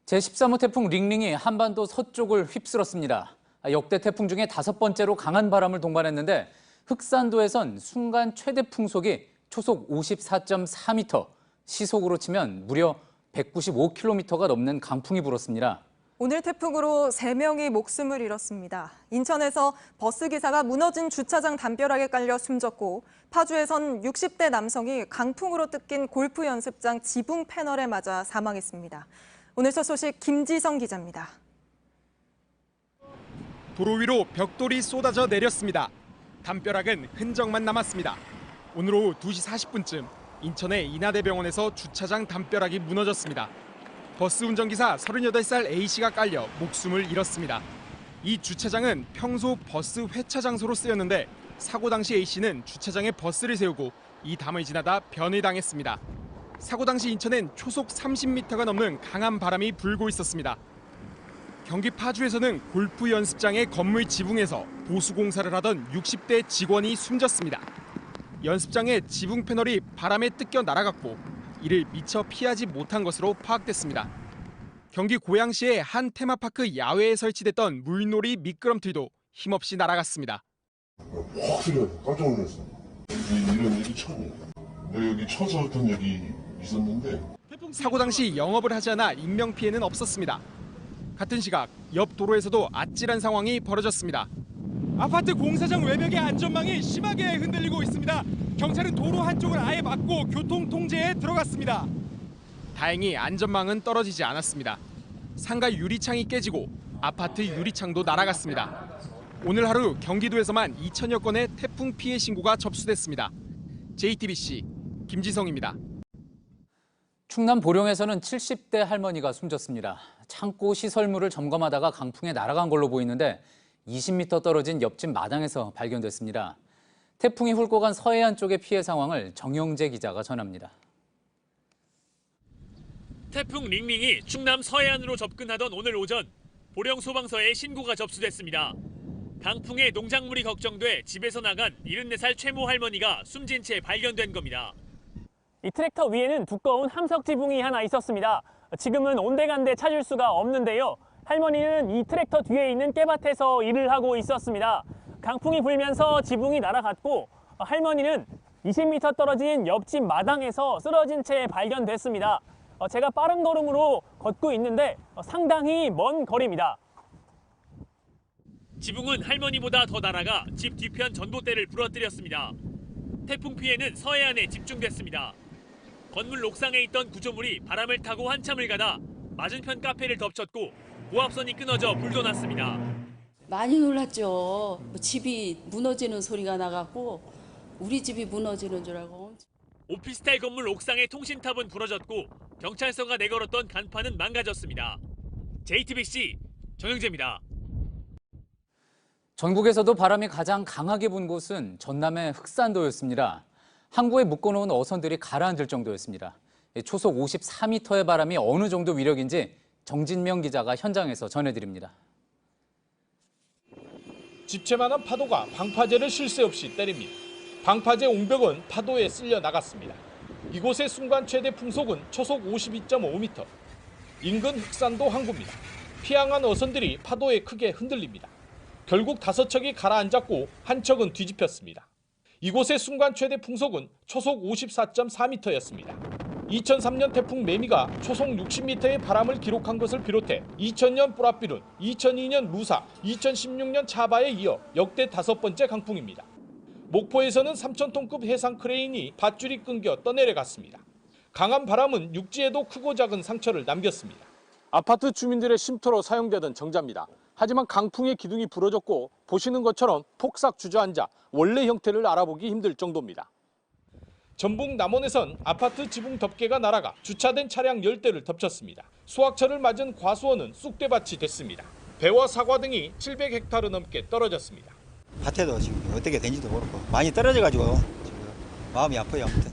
제13호 태풍 링링이 한반도 서쪽을 휩쓸었습니다. 역대 태풍 중에 5번째로 강한 바람을 동반했는데 흑산도에선 순간 최대 풍속이 초속 54.4m, 시속으로 치면 무려 195km가 넘는 강풍이 불었습니다. 오늘 태풍으로 3명이 목숨을 잃었습니다. 인천에서 버스기사가 무너진 주차장 담벼락에 깔려 숨졌고 파주에선 60대 남성이 강풍으로 뜯긴 골프 연습장 지붕 패널에 맞아 사망했습니다. 오늘 첫 소식 김지성 기자입니다. 도로 위로 벽돌이 쏟아져 내렸습니다. 담벼락은 흔적만 남았습니다. 오늘 오후 2시 40분쯤 인천의 인하대병원에서 주차장 담벼락이 무너졌습니다. 버스 운전기사 38살 A씨가 깔려 목숨을 잃었습니다. 이 주차장은 평소 버스 회차 장소로 쓰였는데 사고 당시 A씨는 주차장에 버스를 세우고 이 담을 지나다 변을 당했습니다. 사고 당시 인천엔 초속 30m가 넘는 강한 바람이 불고 있었습니다. 경기 파주에서는 골프 연습장의 건물 지붕에서 보수공사를 하던 60대 직원이 숨졌습니다. 연습장의 지붕 패널이 바람에 뜯겨 날아갔고 이를 미처 피하지 못한 것으로 파악됐습니다. 경기 고양시의 한 테마파크 야외에 설치됐던 물놀이 미끄럼틀도 힘없이 날아갔습니다. 확 소리가 깜짝 놀랐어. 이런 일이 처음이에요. 여기 쳐서 어떤 일이 있었는데 사고 당시 영업을 하지 않아 인명피해는 없었습니다. 같은 시각 옆 도로에서도 아찔한 상황이 벌어졌습니다. 아파트 공사장 외벽의 안전망이 심하게 흔들리고 있습니다. 경찰은 도로 한쪽을 아예 막고 교통 통제에 들어갔습니다. 다행히 안전망은 떨어지지 않았습니다. 상가 유리창이 깨지고 아파트 유리창도 날아갔습니다. 오늘 하루 경기도에서만 2천여 건의 태풍 피해 신고가 접수됐습니다. JTBC 김지성입니다. 충남 보령에서는 70대 할머니가 숨졌습니다. 창고 시설물을 점검하다가 강풍에 날아간 걸로 보이는데 20m 떨어진 옆집 마당에서 발견됐습니다. 태풍이 훑고 간 서해안 쪽의 피해 상황을 정영재 기자가 전합니다. 태풍 링링이 충남 서해안으로 접근하던 오늘 오전 보령 소방서에 신고가 접수됐습니다. 강풍에 농작물이 걱정돼 집에서 나간 74살 최모 할머니가 숨진 채 발견된 겁니다. 이 트랙터 위에는 두꺼운 함석 지붕이 하나 있었습니다. 지금은 온데간데 찾을 수가 없는데요. 할머니는 이 트랙터 뒤에 있는 깨밭에서 일을 하고 있었습니다. 강풍이 불면서 지붕이 날아갔고 할머니는 20m 떨어진 옆집 마당에서 쓰러진 채 발견됐습니다. 제가 빠른 걸음으로 걷고 있는데 상당히 먼 거리입니다. 지붕은 할머니보다 더 날아가 집 뒤편 전봇대를 부러뜨렸습니다. 태풍 피해는 서해안에 집중됐습니다. 건물 옥상에 있던 구조물이 바람을 타고 한참을 가다 맞은편 카페를 덮쳤고 고압선이 끊어져 불도 났습니다. 많이 놀랐죠. 집이 무너지는 소리가 나갖고 우리 집이 무너지는 줄 알고. 오피스텔 건물 옥상의 통신탑은 부러졌고 경찰서가 내걸었던 간판은 망가졌습니다. JTBC 정영재입니다. 전국에서도 바람이 가장 강하게 분 곳은 전남의 흑산도였습니다. 항구에 묶어놓은 어선들이 가라앉을 정도였습니다. 초속 54m의 바람이 어느 정도 위력인지 정진명 기자가 현장에서 전해드립니다. 집채만한 파도가 방파제를 쉴 새 없이 때립니다. 방파제 옹벽은 파도에 쓸려 나갔습니다. 이곳의 순간 최대 풍속은 초속 52.5m. 인근 흑산도 항구입니다. 피항한 어선들이 파도에 크게 흔들립니다. 결국 5척이 가라앉았고 한 척은 뒤집혔습니다. 이곳의 순간 최대 풍속은 초속 54.4m였습니다. 2003년 태풍 매미가 초속 60m의 바람을 기록한 것을 비롯해 2000년 뿌라삐룬, 2002년 루사, 2016년 차바에 이어 역대 5번째 강풍입니다. 목포에서는 3,000톤급 해상 크레인이 밧줄이 끊겨 떠내려갔습니다. 강한 바람은 육지에도 크고 작은 상처를 남겼습니다. 아파트 주민들의 쉼터로 사용되던 정자입니다. 하지만 강풍의 기둥이 부러졌고 보시는 것처럼 폭삭 주저앉아 원래 형태를 알아보기 힘들 정도입니다. 전북 남원에선 아파트 지붕 덮개가 날아가 주차된 차량 10대를 덮쳤습니다. 수확철을 맞은 과수원은 쑥대밭이 됐습니다. 배와 사과 등이 700헥타르 넘게 떨어졌습니다. 밭에도 지금 어떻게 된지도 모르고 많이 떨어져가지고 지금 마음이 아파요. 아무튼.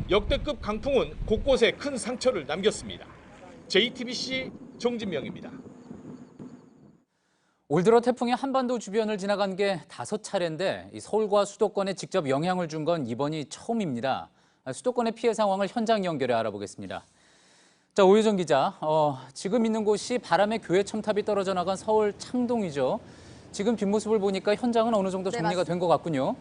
역대급 강풍은 곳곳에 큰 상처를 남겼습니다. JTBC 정진명입니다. 올 들어 태풍이 한반도 주변을 지나간 게 5차례인데 서울과 수도권에 직접 영향을 준 건 이번이 처음입니다. 수도권의 피해 상황을 현장 연결해 알아보겠습니다. 자, 오유정 기자, 지금 있는 곳이 바람에 교회 첨탑이 떨어져 나간 서울 창동이죠. 지금 뒷모습을 보니까 현장은 어느 정도 정리가 된 것 같군요.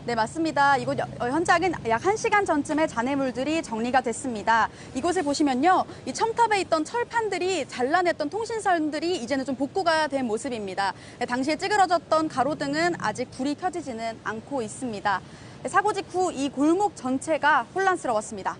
네, 맞습니다. 이곳 현장은 약 1시간 전쯤에 잔해물들이 정리가 됐습니다. 이곳을 보시면요. 이 첨탑에 있던 철판들이 잘라냈던 통신선들이 이제는 좀 복구가 된 모습입니다. 당시에 찌그러졌던 가로등은 아직 불이 켜지지는 않고 있습니다. 사고 직후 이 골목 전체가 혼란스러웠습니다.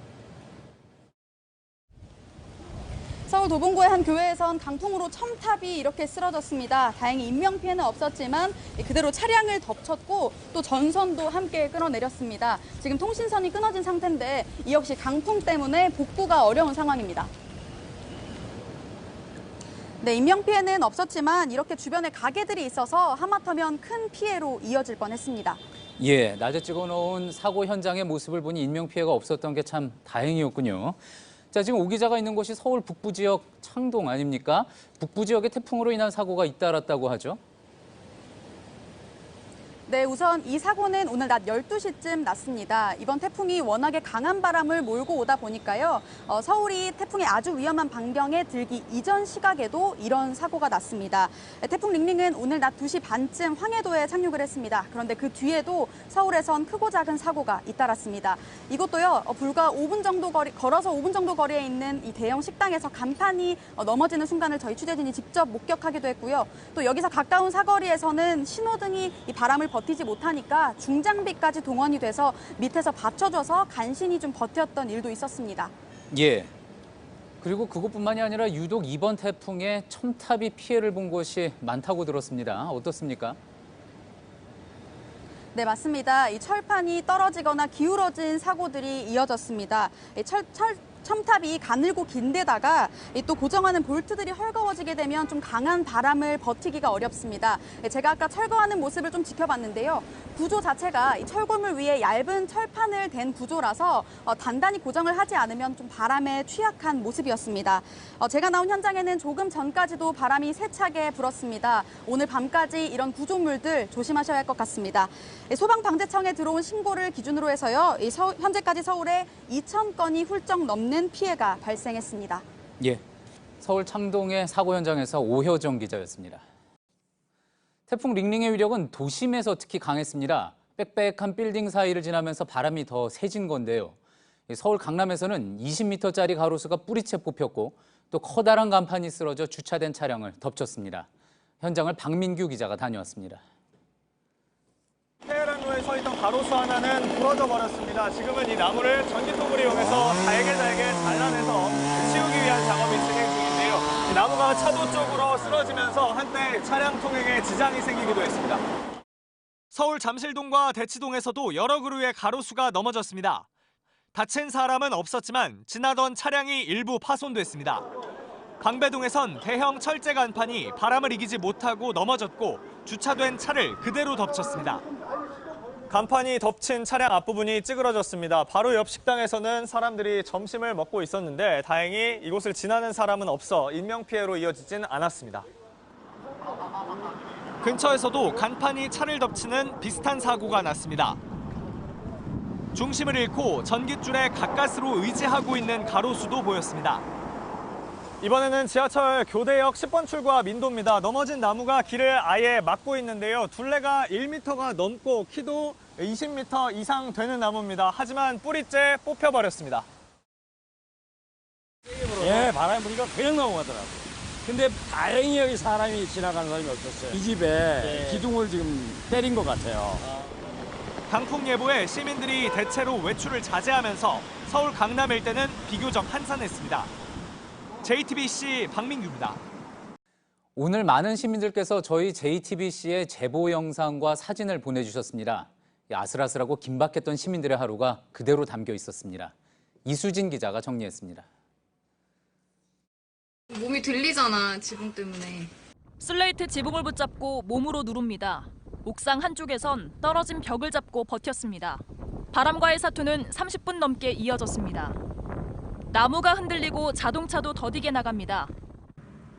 서울 도봉구의 한 교회에선 강풍으로 첨탑이 이렇게 쓰러졌습니다. 다행히 인명피해는 없었지만 그대로 차량을 덮쳤고 또 전선도 함께 끊어내렸습니다. 지금 통신선이 끊어진 상태인데 이 역시 강풍 때문에 복구가 어려운 상황입니다. 네, 인명피해는 없었지만 이렇게 주변에 가게들이 있어서 하마터면 큰 피해로 이어질 뻔했습니다. 예, 낮에 찍어놓은 사고 현장의 모습을 보니 인명피해가 없었던 게 참 다행이었군요. 자, 지금 오 기자가 있는 곳이 서울 북부 지역 창동 아닙니까? 북부 지역에 태풍으로 인한 사고가 잇따랐다고 하죠. 네, 우선 이 사고는 오늘 낮 12시쯤 났습니다. 이번 태풍이 워낙에 강한 바람을 몰고 오다 보니까요. 서울이 태풍의 아주 위험한 반경에 들기 이전 시각에도 이런 사고가 났습니다. 태풍 링링은 오늘 낮 2시 반쯤 황해도에 착륙을 했습니다. 그런데 그 뒤에도 서울에선 크고 작은 사고가 잇따랐습니다. 이것도요, 불과 5분 정도 걸어서 5분 정도 거리에 있는 이 대형 식당에서 간판이 넘어지는 순간을 저희 취재진이 직접 목격하기도 했고요. 또 여기서 가까운 사거리에서는 신호등이 이 바람을 버티지 못하니까 중장비까지 동원이 돼서 밑에서 받쳐줘서 간신히 좀 버텼던 일도 있었습니다. 예. 그리고 그것뿐만이 아니라 유독 이번 태풍에 첨탑이 피해를 본 곳이 많다고 들었습니다. 어떻습니까? 네, 맞습니다. 이 철판이 떨어지거나 기울어진 사고들이 이어졌습니다. 첨탑이 가늘고 긴데다가 또 고정하는 볼트들이 헐거워지게 되면 좀 강한 바람을 버티기가 어렵습니다. 제가 아까 철거하는 모습을 좀 지켜봤는데요. 구조 자체가 이 철골물 위에 얇은 철판을 댄 구조라서 단단히 고정을 하지 않으면 좀 바람에 취약한 모습이었습니다. 제가 나온 현장에는 조금 전까지도 바람이 세차게 불었습니다. 오늘 밤까지 이런 구조물들 조심하셔야 할 것 같습니다. 소방방재청에 들어온 신고를 기준으로 해서요. 현재까지 서울에 2,000건이 훌쩍 넘는 피해가 발생했습니다. 예, 서울 창동의 사고 현장에서 오효정 기자였습니다. 태풍 링링의 위력은 도심에서 특히 강했습니다. 빽빽한 빌딩 사이를 지나면서 바람이 더 세진 건데요. 서울 강남에서는 20m짜리 가로수가 뿌리채 뽑혔고 또 커다란 간판이 쓰러져 주차된 차량을 덮쳤습니다. 현장을 박민규 기자가 다녀왔습니다. 테헤란로에 서 있던 가로수 하나는 부러져 버렸습니다. 지금은 이 나무를 전기톱을 이용해서 잘게 잘라내서 치우기 위한 작업이 진행 중인데요. 이 나무가 차도 쪽으로 쓰러지면서 한때 차량 통행에 지장이 생기기도 했습니다. 서울 잠실동과 대치동에서도 여러 그루의 가로수가 넘어졌습니다. 다친 사람은 없었지만 지나던 차량이 일부 파손됐습니다. 방배동에선 대형 철제 간판이 바람을 이기지 못하고 넘어졌고 주차된 차를 그대로 덮쳤습니다. 간판이 덮친 차량 앞부분이 찌그러졌습니다. 바로 옆 식당에서는 사람들이 점심을 먹고 있었는데 다행히 이곳을 지나는 사람은 없어 인명피해로 이어지진 않았습니다. 근처에서도 간판이 차를 덮치는 비슷한 사고가 났습니다. 중심을 잃고 전깃줄에 가까스로 의지하고 있는 가로수도 보였습니다. 이번에는 지하철 교대역 10번 출구와 민도입니다. 넘어진 나무가 길을 아예 막고 있는데요. 둘레가 1m가 넘고 키도 20m 이상 되는 나무입니다. 하지만 뿌리째 뽑혀버렸습니다. 예, 바람이 부니까 그냥 넘어가더라고요. 근데 다행히 여기 사람이 지나가는 사람이 없었어요. 이 집에 기둥을 지금 때린 것 같아요. 강풍 예보에 시민들이 대체로 외출을 자제하면서 서울 강남 일대는 비교적 한산했습니다. JTBC 박민규입니다. 오늘 많은 시민들께서 저희 JTBC의 제보 영상과 사진을 보내주셨습니다. 아슬아슬하고 긴박했던 시민들의 하루가 그대로 담겨 있었습니다. 이수진 기자가 정리했습니다. 몸이 들리잖아, 지붕 때문에. 슬레이트 지붕을 붙잡고 몸으로 누릅니다. 옥상 한쪽에선 떨어진 벽을 잡고 버텼습니다. 바람과의 사투는 30분 넘게 이어졌습니다. 나무가 흔들리고 자동차도 더디게 나갑니다.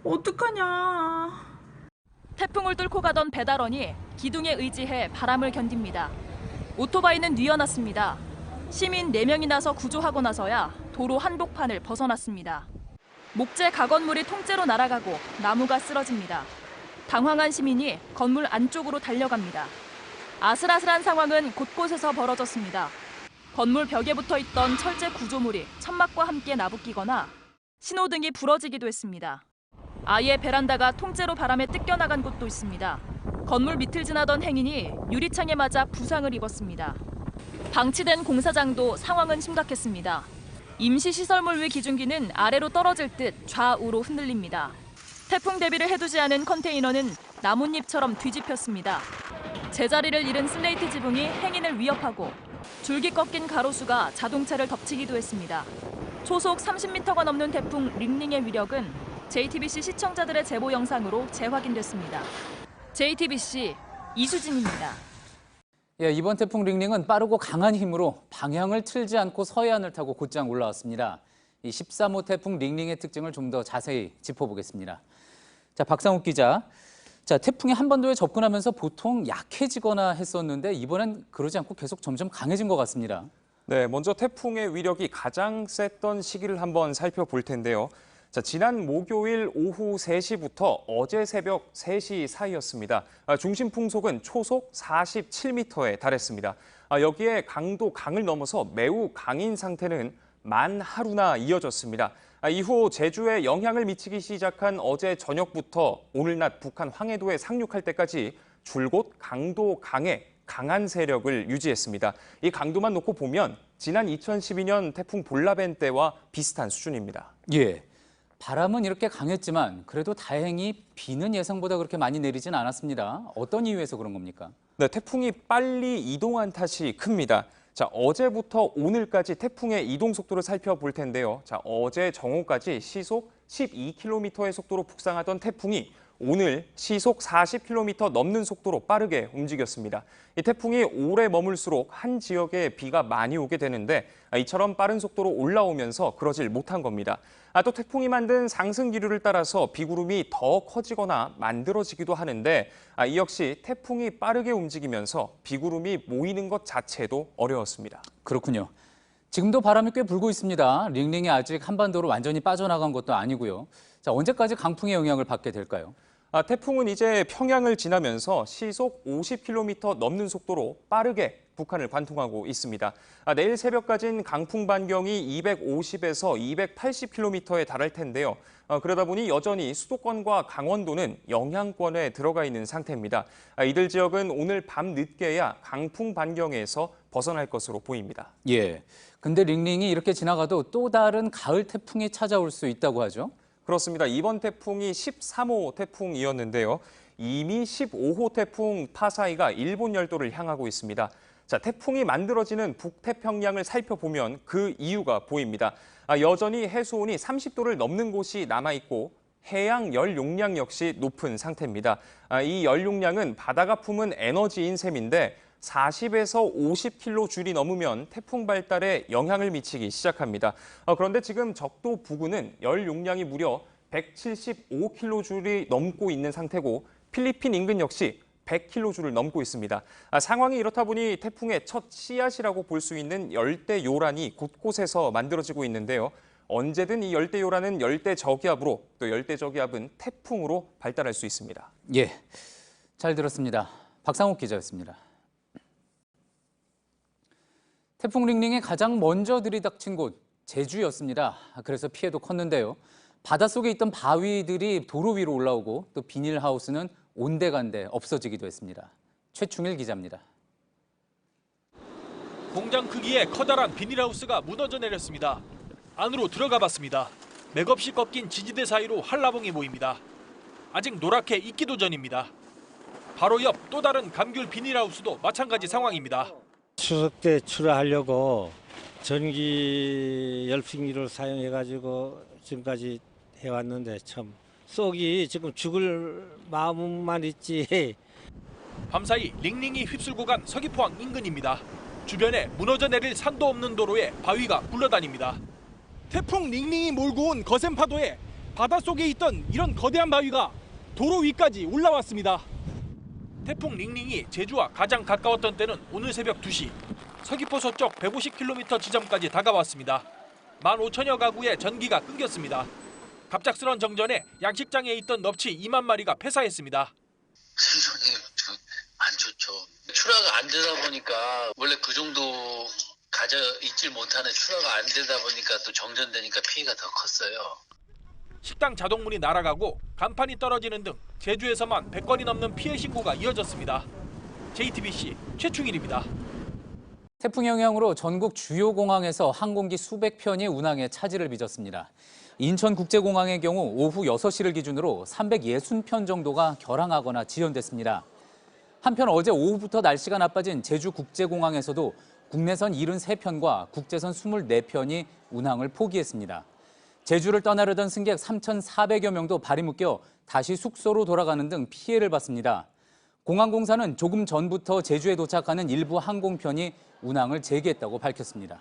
어떡하냐. 태풍을 뚫고 가던 배달원이 기둥에 의지해 바람을 견딥니다. 오토바이는 뉘어놨습니다. 시민 4명이 나서 구조하고 나서야 도로 한복판을 벗어났습니다. 목재 가건물이 통째로 날아가고 나무가 쓰러집니다. 당황한 시민이 건물 안쪽으로 달려갑니다. 아슬아슬한 상황은 곳곳에서 벌어졌습니다. 건물 벽에 붙어 있던 철제 구조물이 천막과 함께 나부끼거나 신호등이 부러지기도 했습니다. 아예 베란다가 통째로 바람에 뜯겨나간 곳도 있습니다. 건물 밑을 지나던 행인이 유리창에 맞아 부상을 입었습니다. 방치된 공사장도 상황은 심각했습니다. 임시시설물 위 기중기는 아래로 떨어질 듯 좌우로 흔들립니다. 태풍 대비를 해두지 않은 컨테이너는 나뭇잎처럼 뒤집혔습니다. 제자리를 잃은 슬레이트 지붕이 행인을 위협하고 줄기 꺾인 가로수가 자동차를 덮치기도 했습니다. 초속 30m가 넘는 태풍 링링의 위력은 JTBC 시청자들의 제보 영상으로 재확인됐습니다. JTBC 이수진입니다. 예, 이번 태풍 링링은 빠르고 강한 힘으로 방향을 틀지 않고 서해안을 타고 곧장 올라왔습니다. 이 13호 태풍 링링의 특징을 좀 더 자세히 짚어보겠습니다. 자, 박상욱 기자. 자, 태풍이 한반도에 접근하면서 보통 약해지거나 했었는데 이번엔 그러지 않고 계속 점점 강해진 것 같습니다. 네, 먼저 태풍의 위력이 가장 셌던 시기를 한번 살펴볼 텐데요. 자, 지난 목요일 오후 3시부터 어제 새벽 3시 사이였습니다. 중심 풍속은 초속 47m에 달했습니다. 여기에 강도 강을 넘어서 매우 강인 상태는 만 하루나 이어졌습니다. 이후 제주에 영향을 미치기 시작한 어제 저녁부터 오늘 낮 북한 황해도에 상륙할 때까지 줄곧 강도 강한 세력을 유지했습니다. 이 강도만 놓고 보면 지난 2012년 태풍 볼라벤 때와 비슷한 수준입니다. 예, 바람은 이렇게 강했지만 그래도 다행히 비는 예상보다 그렇게 많이 내리진 않았습니다. 어떤 이유에서 그런 겁니까? 네, 태풍이 빨리 이동한 탓이 큽니다. 자, 어제부터 오늘까지 태풍의 이동 속도를 살펴볼 텐데요. 자, 어제 정오까지 시속 12km의 속도로 북상하던 태풍이 오늘 시속 40km 넘는 속도로 빠르게 움직였습니다. 이 태풍이 오래 머물수록 한 지역에 비가 많이 오게 되는데 이처럼 빠른 속도로 올라오면서 그러질 못한 겁니다. 또 태풍이 만든 상승 기류를 따라서 비구름이 더 커지거나 만들어지기도 하는데 이 역시 태풍이 빠르게 움직이면서 비구름이 모이는 것 자체도 어려웠습니다. 그렇군요. 지금도 바람이 꽤 불고 있습니다. 링링이 아직 한반도로 완전히 빠져나간 것도 아니고요. 자, 언제까지 강풍의 영향을 받게 될까요? 태풍은 이제 평양을 지나면서 시속 50km 넘는 속도로 빠르게 북한을 관통하고 있습니다. 내일 새벽까지는 강풍 반경이 250에서 280km에 달할 텐데요. 그러다 보니 여전히 수도권과 강원도는 영향권에 들어가 있는 상태입니다. 이들 지역은 오늘 밤 늦게야 강풍 반경에서 벗어날 것으로 보입니다. 예, 근데 링링이 이렇게 지나가도 또 다른 가을 태풍이 찾아올 수 있다고 하죠? 그렇습니다. 이번 태풍이 13호 태풍이었는데요. 이미 15호 태풍 파사이가 일본 열도를 향하고 있습니다. 자, 태풍이 만들어지는 북태평양을 살펴보면 그 이유가 보입니다. 여전히 해수온이 30도를 넘는 곳이 남아있고 해양 열 용량 역시 높은 상태입니다. 이 열 용량은 바다가 품은 에너지인 셈인데 40에서 50km 줄이 넘으면 태풍 발달에 영향을 미치기 시작합니다. 그런데 지금 적도 부근은 열 용량이 무려 175km 줄이 넘고 있는 상태고 필리핀 인근 역시 100km 줄을 넘고 있습니다. 상황이 이렇다 보니 태풍의 첫 씨앗이라고 볼 수 있는 열대 요란이 곳곳에서 만들어지고 있는데요. 언제든 이 열대 요란은 열대 저기압으로 또 열대 저기압은 태풍으로 발달할 수 있습니다. 예, 잘 들었습니다. 박상욱 기자였습니다. 태풍 링링이 가장 먼저 들이닥친 곳 제주였습니다. 그래서 피해도 컸는데요. 바닷속에 있던 바위들이 도로 위로 올라오고 또 비닐하우스는 온데간데 없어지기도 했습니다. 최충일 기자입니다. 공장 크기의 커다란 비닐하우스가 무너져 내렸습니다. 안으로 들어가 봤습니다. 맥없이 꺾인 지지대 사이로 한라봉이 보입니다. 아직 노랗게 익기도 전입니다. 바로 옆 또 다른 감귤 비닐하우스도 마찬가지 상황입니다. 추석 때 출하하려고 전기 열풍기를 사용해가지고 지금까지 해왔는데 참 쏙이 지금 죽을 마음만 있지. 밤사이 링링이 휩쓸고 간 서귀포항 인근입니다. 주변에 무너져 내릴 산도 없는 도로에 바위가 굴러다닙니다. 태풍 링링이 몰고 온 거센 파도에 바닷속에 있던 이런 거대한 바위가 도로 위까지 올라왔습니다. 태풍 링링이 제주와 가장 가까웠던 때는 오늘 새벽 2시, 서귀포 서쪽 150km 지점까지 다가왔습니다. 15,000여 가구의 전기가 끊겼습니다. 갑작스런 정전에 양식장에 있던 넙치 2만 마리가 폐사했습니다. 생존이 안 좋죠. 출하가 안 되다 보니까 원래 그 정도 가져 있질 못하는 출하가 안 되다 보니까 또 정전되니까 피해가 더 컸어요. 식당 자동문이 날아가고 간판이 떨어지는 등 제주에서만 100건이 넘는 피해 신고가 이어졌습니다. JTBC 최충일입니다. 태풍 영향으로 전국 주요 공항에서 항공기 수백 편이 운항에 차질을 빚었습니다. 인천국제공항의 경우 오후 6시를 기준으로 360편 정도가 결항하거나 지연됐습니다. 한편 어제 오후부터 날씨가 나빠진 제주국제공항에서도 국내선 73편과 국제선 24편이 운항을 포기했습니다. 제주를 떠나려던 승객 3,400여 명도 발이 묶여 다시 숙소로 돌아가는 등 피해를 봤습니다. 공항공사는 조금 전부터 제주에 도착하는 일부 항공편이 운항을 재개했다고 밝혔습니다.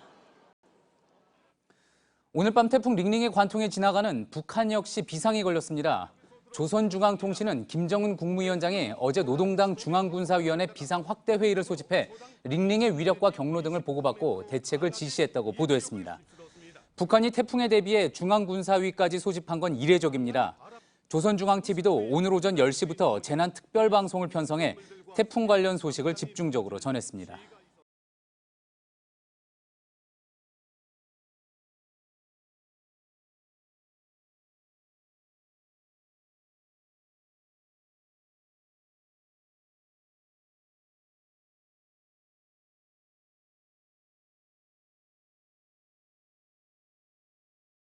오늘 밤 태풍 링링의 관통에 지나가는 북한 역시 비상이 걸렸습니다. 조선중앙통신은 김정은 국무위원장이 어제 노동당 중앙군사위원회 비상 확대 회의를 소집해 링링의 위력과 경로 등을 보고받고 대책을 지시했다고 보도했습니다. 북한이 태풍에 대비해 중앙군사위까지 소집한 건 이례적입니다. 조선중앙TV도 오늘 오전 10시부터 재난특별방송을 편성해 태풍 관련 소식을 집중적으로 전했습니다.